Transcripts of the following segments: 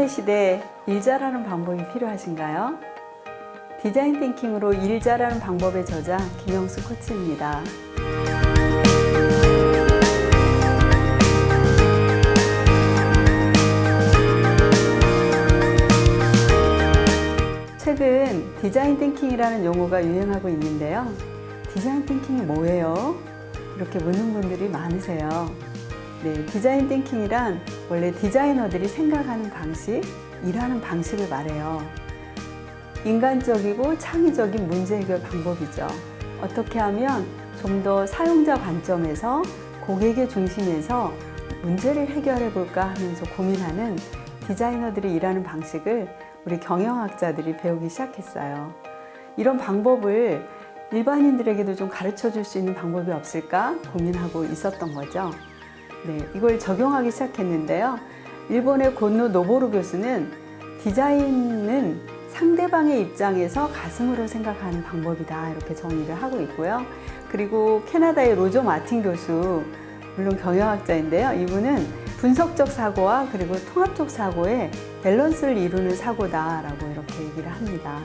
당신의 시대에 일 잘하는 방법이 필요하신가요? 디자인 띵킹으로 일 잘하는 방법의 저자 김영수 코치입니다. 최근 디자인 띵킹이라는 용어가 유행하고 있는데요. 디자인 띵킹이 뭐예요? 이렇게 묻는 분들이 많으세요. 네, 디자인 띵킹이란 원래 디자이너들이 생각하는 방식, 일하는 방식을 말해요. 인간적이고 창의적인 문제 해결 방법이죠. 어떻게 하면 좀 더 사용자 관점에서 고객의 중심에서 문제를 해결해 볼까 하면서 고민하는 디자이너들이 일하는 방식을 우리 경영학자들이 배우기 시작했어요. 이런 방법을 일반인들에게도 좀 가르쳐 줄 수 있는 방법이 없을까 고민하고 있었던 거죠. 네, 이걸 적용하기 시작했는데요. 일본의 곤노 노보루 교수는 디자인은 상대방의 입장에서 가슴으로 생각하는 방법이다 이렇게 정의를 하고 있고요. 그리고 캐나다의 로저 마틴 교수, 물론 경영학자인데요. 이분은 분석적 사고와 그리고 통합적 사고의 밸런스를 이루는 사고다라고 이렇게 얘기를 합니다.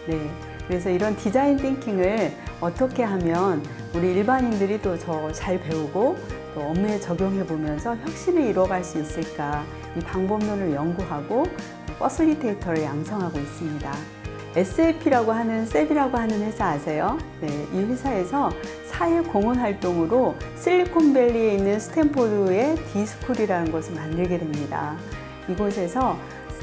네, 그래서 이런 디자인 띵킹을 어떻게 하면 우리 일반인들이 또 더 잘 배우고 또 업무에 적용해 보면서 혁신을 이루어갈 수 있을까, 이 방법론을 연구하고 퍼실리테이터를 양성하고 있습니다. SAP라고 하는 셉이라고 하는 회사 아세요? 네, 이 회사에서 사회 공헌 활동으로 실리콘밸리에 있는 스탠포드의 D스쿨이라는 것을 만들게 됩니다. 이곳에서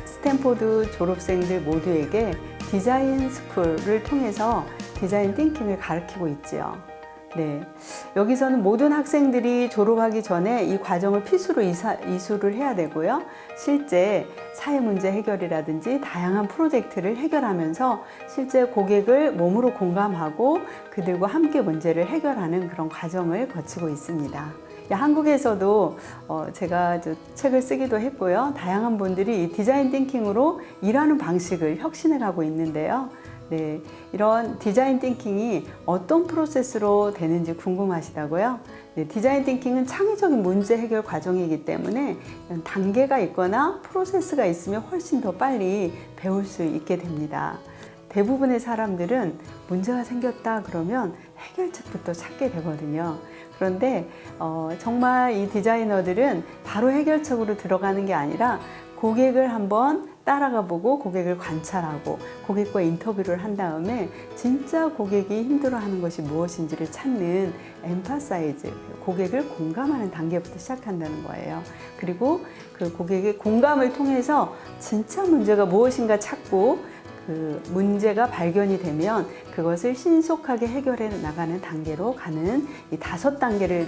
스탠포드 졸업생들 모두에게 디자인 스쿨을 통해서 디자인 띵킹을 가르치고 있지요. 네, 여기서는 모든 학생들이 졸업하기 전에 이 과정을 필수로 이수를 해야 되고요. 실제 사회 문제 해결이라든지 다양한 프로젝트를 해결하면서 실제 고객을 몸으로 공감하고 그들과 함께 문제를 해결하는 그런 과정을 거치고 있습니다. 한국에서도 제가 책을 쓰기도 했고요. 다양한 분들이 이 디자인 띵킹으로 일하는 방식을 혁신해 가고 있는데요. 네, 이런 디자인 띵킹이 어떤 프로세스로 되는지 궁금하시다고요? 네, 디자인 띵킹은 창의적인 문제 해결 과정이기 때문에 단계가 있거나 프로세스가 있으면 훨씬 더 빨리 배울 수 있게 됩니다. 대부분의 사람들은 문제가 생겼다 그러면 해결책부터 찾게 되거든요. 그런데 정말 이 디자이너들은 바로 해결책으로 들어가는 게 아니라 고객을 한번 따라가 보고 고객을 관찰하고 고객과 인터뷰를 한 다음에 진짜 고객이 힘들어하는 것이 무엇인지를 찾는 엠파사이즈, 고객을 공감하는 단계부터 시작한다는 거예요. 그리고 그 고객의 공감을 통해서 진짜 문제가 무엇인가 찾고 그 문제가 발견이 되면 그것을 신속하게 해결해 나가는 단계로 가는 이 5단계를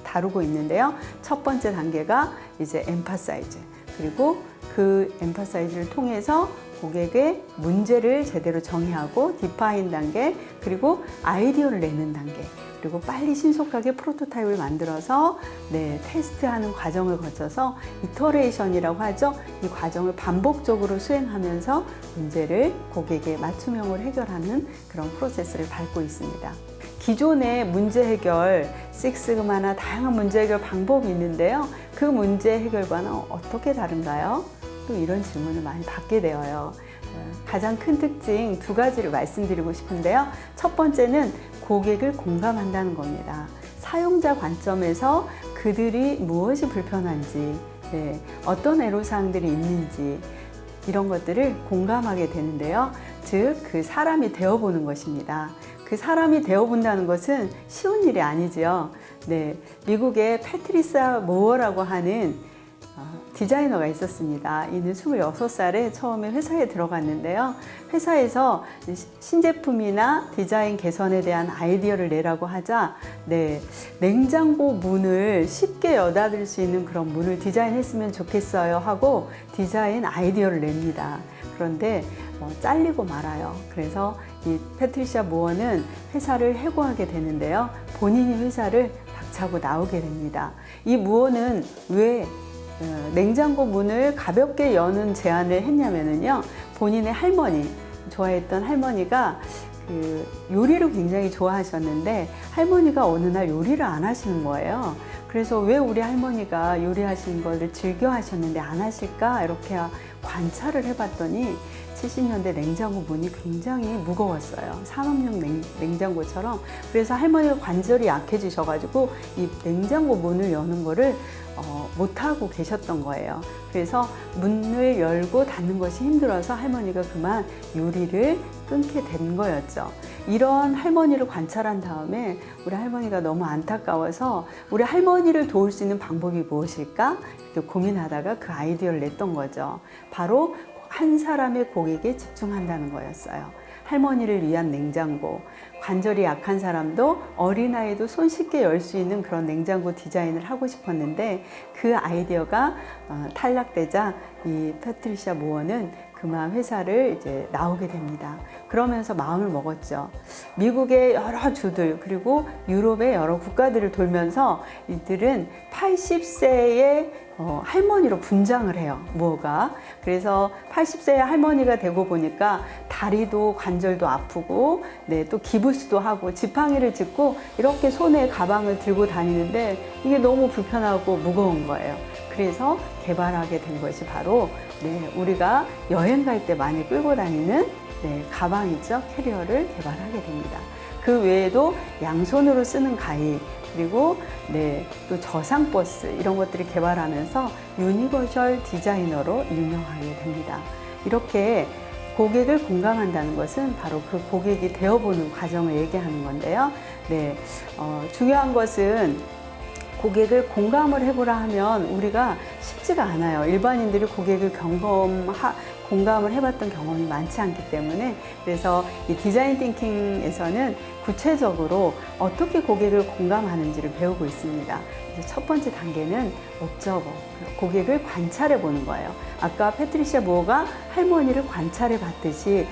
다루고 있는데요. 첫 번째 단계가 이제 엠파사이즈, 그리고 그 엠파사이즈를 통해서 고객의 문제를 제대로 정의하고 디파인 단계, 그리고 아이디어를 내는 단계, 그리고 빨리 신속하게 프로토타입을 만들어서 테스트하는 과정을 거쳐서 이터레이션이라고 하죠. 이 과정을 반복적으로 수행하면서 문제를 고객의 맞춤형으로 해결하는 그런 프로세스를 밟고 있습니다. 기존의 문제 해결, 식스시그마나 다양한 문제 해결 방법이 있는데요. 그 문제 해결과는 어떻게 다른가요? 또 이런 질문을 많이 받게 되어요. 가장 큰 특징 2가지를 말씀드리고 싶은데요. 첫 번째는 고객을 공감한다는 겁니다. 사용자 관점에서 그들이 무엇이 불편한지, 어떤 애로사항들이 있는지 이런 것들을 공감하게 되는데요. 즉, 그 사람이 되어보는 것입니다. 그 사람이 되어본다는 것은 쉬운 일이 아니죠. 네, 미국의 패트리사 모어라고 하는 디자이너가 있었습니다. 이는 26살에 처음에 회사에 들어갔는데요. 회사에서 신제품이나 디자인 개선에 대한 아이디어를 내라고 하자 냉장고 문을 쉽게 여닫을 수 있는 그런 문을 디자인했으면 좋겠어요 하고 디자인 아이디어를 냅니다. 그런데 잘리고 말아요. 그래서 이 패트리샤 모어는 회사를 해고하게 되는데요. 본인이 회사를 박차고 나오게 됩니다. 이 모어는 왜 냉장고 문을 가볍게 여는 제안을 했냐면요. 본인의 할머니, 좋아했던 할머니가 그 요리를 굉장히 좋아하셨는데 할머니가 어느 날 요리를 안 하시는 거예요. 그래서 왜 우리 할머니가 요리하시는 것을 즐겨 하셨는데 안 하실까 이렇게 관찰을 해봤더니 70년대 냉장고 문이 굉장히 무거웠어요. 산업용 냉장고처럼. 그래서 할머니가 관절이 약해지셔가지고 이 냉장고 문을 여는 거를 못하고 계셨던 거예요. 그래서 문을 열고 닫는 것이 힘들어서 할머니가 그만 유리를 끊게 된 거였죠. 이런 할머니를 관찰한 다음에 우리 할머니가 너무 안타까워서 우리 할머니를 도울 수 있는 방법이 무엇일까? 이렇게 고민하다가 그 아이디어를 냈던 거죠. 바로 한 사람의 고객에 집중한다는 거였어요. 할머니를 위한 냉장고, 관절이 약한 사람도 어린아이도 손쉽게 열 수 있는 그런 냉장고 디자인을 하고 싶었는데 그 아이디어가 탈락되자 이 패트리샤 무어는 그만 회사를 이제 나오게 됩니다. 그러면서 마음을 먹었죠. 미국의 여러 주들 그리고 유럽의 여러 국가들을 돌면서 이들은 80세의 할머니로 분장을 해요. 무어가. 그래서 80세의 할머니가 되고 보니까 다리도 관절도 아프고 또 기부스도 하고 지팡이를 짚고 이렇게 손에 가방을 들고 다니는데 이게 너무 불편하고 무거운 거예요. 그래서 개발하게 된 것이 바로 우리가 여행 갈 때 많이 끌고 다니는 가방이죠. 캐리어를 개발하게 됩니다. 그 외에도 양손으로 쓰는 가위 그리고 또 저상버스 이런 것들을 개발하면서 유니버셜 디자이너로 유명하게 됩니다. 이렇게 고객을 공감한다는 것은 바로 그 고객이 되어보는 과정을 얘기하는 건데요. 중요한 것은 고객을 공감을 해보라 하면 우리가 쉽지가 않아요. 일반인들이 고객을 공감을 해봤던 경험이 많지 않기 때문에 그래서 이 디자인 띵킹에서는 구체적으로 어떻게 고객을 공감하는지를 배우고 있습니다. 첫 번째 단계는 옵저버, 고객을 관찰해 보는 거예요. 아까 패트리샤 무어가 할머니를 관찰해 봤듯이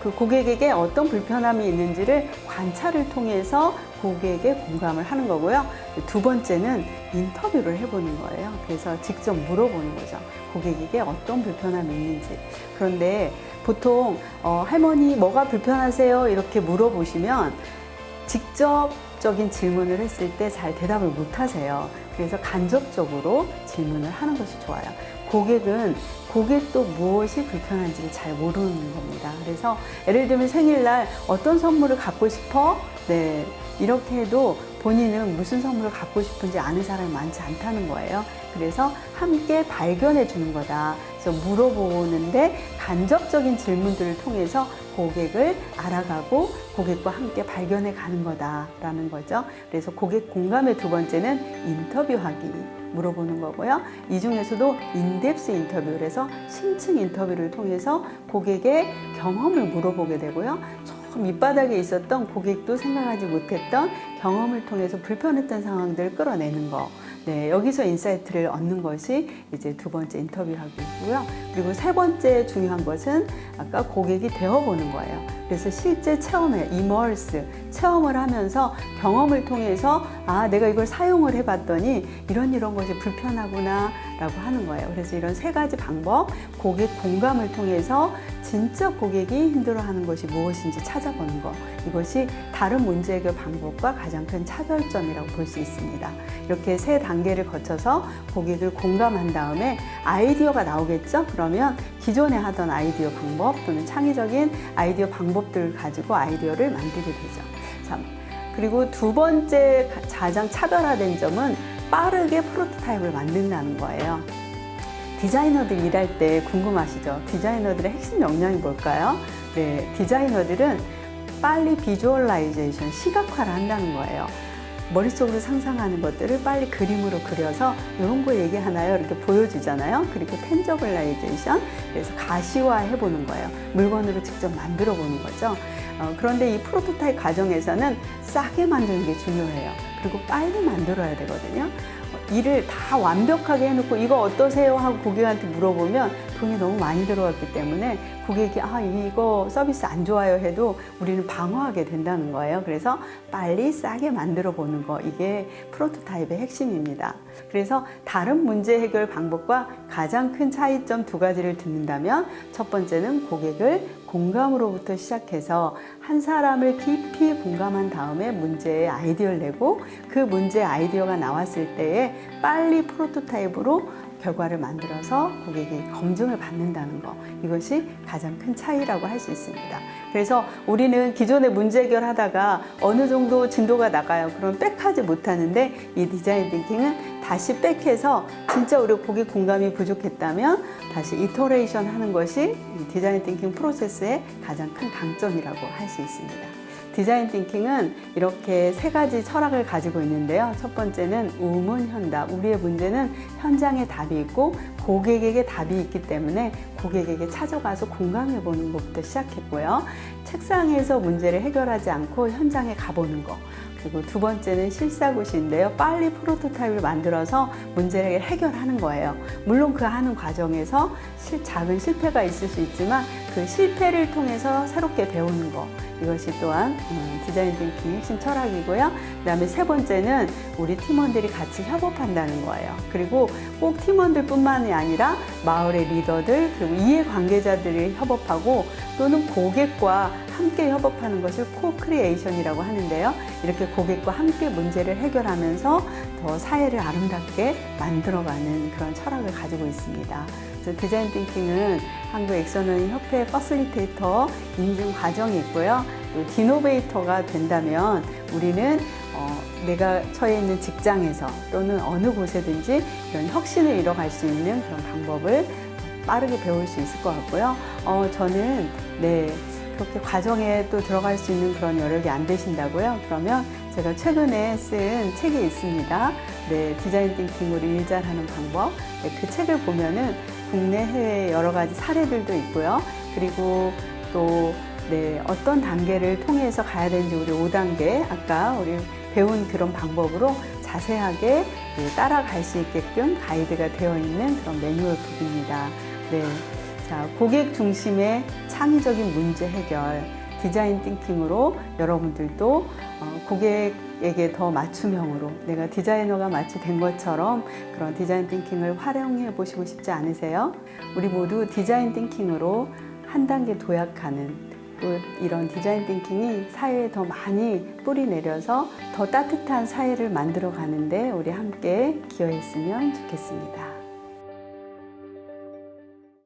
그 고객에게 어떤 불편함이 있는지를 관찰을 통해서 고객의 공감을 하는 거고요. 두 번째는 인터뷰를 해보는 거예요. 그래서 직접 물어보는 거죠. 고객에게 어떤 불편함이 있는지. 그런데 보통 할머니 뭐가 불편하세요? 이렇게 물어보시면 직접적인 질문을 했을 때 잘 대답을 못 하세요. 그래서 간접적으로 질문을 하는 것이 좋아요. 고객도 무엇이 불편한지를 잘 모르는 겁니다. 그래서 예를 들면 생일날 어떤 선물을 갖고 싶어? 이렇게 해도 본인은 무슨 선물을 갖고 싶은지 아는 사람이 많지 않다는 거예요. 그래서 함께 발견해 주는 거다. 그래서 물어보는데 간접적인 질문들을 통해서 고객을 알아가고 고객과 함께 발견해 가는 거다라는 거죠. 그래서 고객 공감의 두 번째는 인터뷰하기. 물어보는 거고요. 이 중에서도 인덱스 인터뷰를 해서 심층 인터뷰를 통해서 고객의 경험을 물어보게 되고요. 저 밑바닥에 있었던 고객도 생각하지 못했던 경험을 통해서 불편했던 상황들을 끌어내는 거. 여기서 인사이트를 얻는 것이 이제 두 번째 인터뷰하기고요. 그리고 세 번째 중요한 것은 아까 고객이 되어보는 거예요. 그래서 실제 체험을, 이머스, 체험을 하면서 경험을 통해서 내가 이걸 사용을 해봤더니 이런 것이 불편하구나 라고 하는 거예요. 그래서 이런 세 가지 방법, 고객 공감을 통해서 진짜 고객이 힘들어하는 것이 무엇인지 찾아보는 것. 이것이 다른 문제 해결 방법과 가장 큰 차별점이라고 볼 수 있습니다. 이렇게 세 단계를 거쳐서 고객을 공감한 다음에 아이디어가 나오겠죠? 그러면 기존에 하던 아이디어 방법 또는 창의적인 아이디어 방법들을 가지고 아이디어를 만들게 되죠. 그리고 두 번째 가장 차별화된 점은 빠르게 프로토타입을 만든다는 거예요. 디자이너들 일할 때 궁금하시죠? 디자이너들의 핵심 역량이 뭘까요? 디자이너들은 빨리 비주얼라이제이션, 시각화를 한다는 거예요. 머릿속으로 상상하는 것들을 빨리 그림으로 그려서 이런 거 얘기하나요? 이렇게 보여주잖아요. 그리고 텐저블라이제이션, 그래서 가시화해 보는 거예요. 물건으로 직접 만들어 보는 거죠. 그런데 이 프로토타입 과정에서는 싸게 만드는 게 중요해요. 그리고 빨리 만들어야 되거든요. 일을 다 완벽하게 해놓고 이거 어떠세요? 하고 고객한테 물어보면 돈이 너무 많이 들어갔기 때문에 고객이 이거 서비스 안 좋아요 해도 우리는 방어하게 된다는 거예요. 그래서 빨리 싸게 만들어 보는 거, 이게 프로토타입의 핵심입니다. 그래서 다른 문제 해결 방법과 가장 큰 차이점 두 가지를 듣는다면 첫 번째는 고객을 공감으로부터 시작해서 한 사람을 깊이 공감한 다음에 문제의 아이디어를 내고 그 문제의 아이디어가 나왔을 때에 빨리 프로토타입으로 결과를 만들어서 고객이 검증을 받는다는 거, 이것이 가장 큰 차이라고 할 수 있습니다. 그래서 우리는 기존에 문제 해결하다가 어느 정도 진도가 나가요. 그럼 백하지 못하는데 이 디자인 띵킹은 다시 백해서 진짜 우리 고객 공감이 부족했다면 다시 이터레이션 하는 것이 이 디자인 띵킹 프로세스의 가장 큰 강점이라고 할 수 있습니다. 디자인 띵킹은 이렇게 세 가지 철학을 가지고 있는데요. 첫 번째는 우문현답. 우리의 문제는 현장에 답이 있고 고객에게 답이 있기 때문에 고객에게 찾아가서 공감해 보는 것부터 시작했고요. 책상에서 문제를 해결하지 않고 현장에 가보는 거. 그리고 두 번째는 실사구시인데요. 빨리 프로토타입을 만들어서 문제를 해결하는 거예요. 물론 그 하는 과정에서 작은 실패가 있을 수 있지만 그 실패를 통해서 새롭게 배우는 거. 이것이 또한 디자인 띵킹의 핵심 철학이고요. 그다음에 세 번째는 우리 팀원들이 같이 협업한다는 거예요. 그리고 꼭 팀원들뿐만이 아니라 마을의 리더들 그리고 이해관계자들이 협업하고 또는 고객과 함께 협업하는 것을 코크리에이션이라고 하는데요. 이렇게 고객과 함께 문제를 해결하면서 더 사회를 아름답게 만들어가는 그런 철학을 가지고 있습니다. 그래서 디자인 띵킹은 한국 엑서너닝 협회 퍼실리테이터 인증 과정이 있고요. 또 디노베이터가 된다면 우리는 내가 처해 있는 직장에서 또는 어느 곳에든지 이런 혁신을 이뤄갈 수 있는 그런 방법을 빠르게 배울 수 있을 것 같고요. 저는 그렇게 과정에 또 들어갈 수 있는 그런 여력이 안 되신다고요? 그러면 제가 최근에 쓴 책이 있습니다. 디자인 띵킹으로 일 잘하는 방법. 그 책을 보면은 국내 해외 여러 가지 사례들도 있고요. 그리고 또 어떤 단계를 통해서 가야 되는지 우리 5단계 아까 우리 배운 그런 방법으로 자세하게 따라갈 수 있게끔 가이드가 되어 있는 그런 매뉴얼 북입니다. 자, 고객 중심의 창의적인 문제 해결, 디자인 띵킹으로 여러분들도 고객에게 더 맞춤형으로 내가 디자이너가 마치 된 것처럼 그런 디자인 띵킹을 활용해 보시고 싶지 않으세요? 우리 모두 디자인 띵킹으로 한 단계 도약하는 또 이런 디자인 띵킹이 사회에 더 많이 뿌리 내려서 더 따뜻한 사회를 만들어 가는데 우리 함께 기여했으면 좋겠습니다.